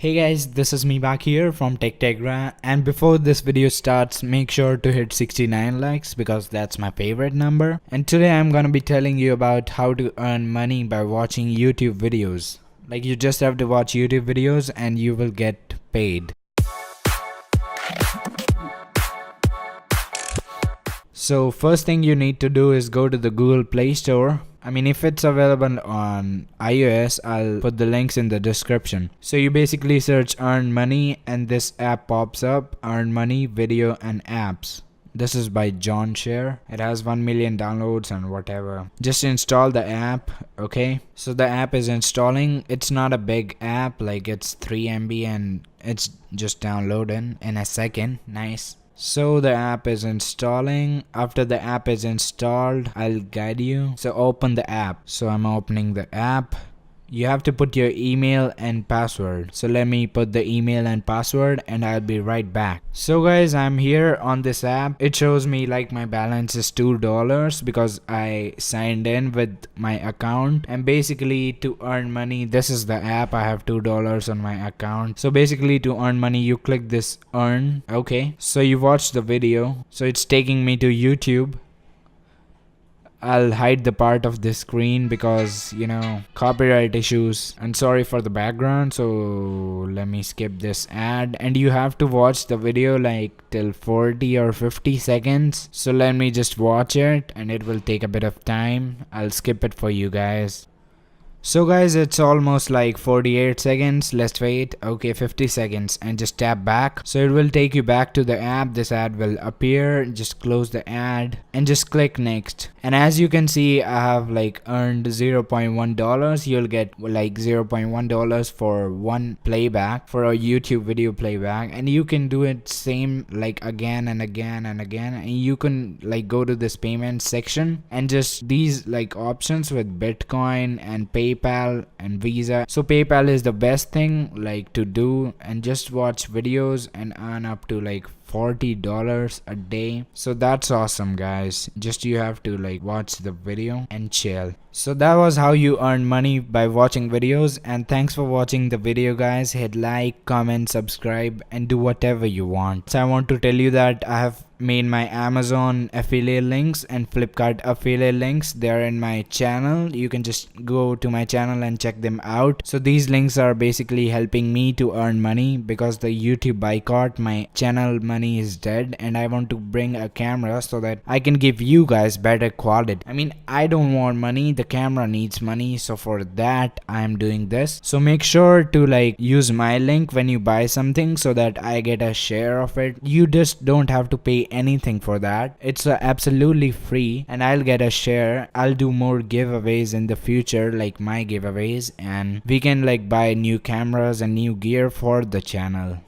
Hey guys, this is me back here from TechTegra, and before this video starts, make sure to hit 69 likes because that's my favorite number. And today I'm gonna be telling you about how to earn money by watching YouTube videos. Like, you just have to watch YouTube videos and you will get paid. So first thing you need to do is go to the Google Play Store. I mean, if it's available on iOS, I'll put the links in the description. So you basically search earn money and this app pops up, earn money, video and apps. This is by John Share. It has 1 million downloads and whatever. Just install the app, okay? So the app is installing. It's not a big app, like it's 3 MB and it's just downloading in a second. Nice. So the app is installing. After the app is installed, I'll guide you. So open the app. So I'm opening the app. You have to put your email and password. So let me put the email and password and I'll be right back. So guys, I'm here on this app. It shows me like my balance is $2 because I signed in with my account. And basically to earn money, this is the app. I have $2 on my account. So basically to earn money, you click this earn. Okay. So you watch the video. So it's taking me to YouTube. I'll hide the part of this screen because, you know, copyright issues, and sorry for the background. So let me skip this ad, and you have to watch the video like till 40 or 50 seconds. So let me just watch it, and it will take a bit of time. I'll skip it for you guys. So guys, it's almost like 48 seconds. Let's wait. Okay, 50 seconds and just tap back. So it will take you back to the app. This ad will appear. Just close the ad and just click next. And as you can see, I have like earned $0.1. You'll get like $0.1 for one playback, for a YouTube video playback, and you can do it same like again and again and again. And you can like go to this payment section and just these like options with Bitcoin and PayPal and Visa. So PayPal is the best thing like to do, and just watch videos and earn up to like $40 a day. So that's awesome guys. Just you have to like watch the video and chill. So that was how you earn money by watching videos, and thanks for watching the video guys. Hit like, comment, subscribe and do whatever you want. So I want to tell you that I have made my Amazon affiliate links and Flipkart affiliate links. They are in my channel. You can just go to my channel and check them out. So these links are basically helping me to earn money because the YouTube boycott, my channel money is dead, and I want to bring a camera so that I can give you guys better quality. I mean, I don't want money, the camera needs money, so for that I am doing this. So make sure to like use my link when you buy something so that I get a share of it. You just don't have to pay anything for that. It's absolutely free, and I'll get a share. I'll do more giveaways in the future, like my giveaways, and we can like buy new cameras and new gear for the channel.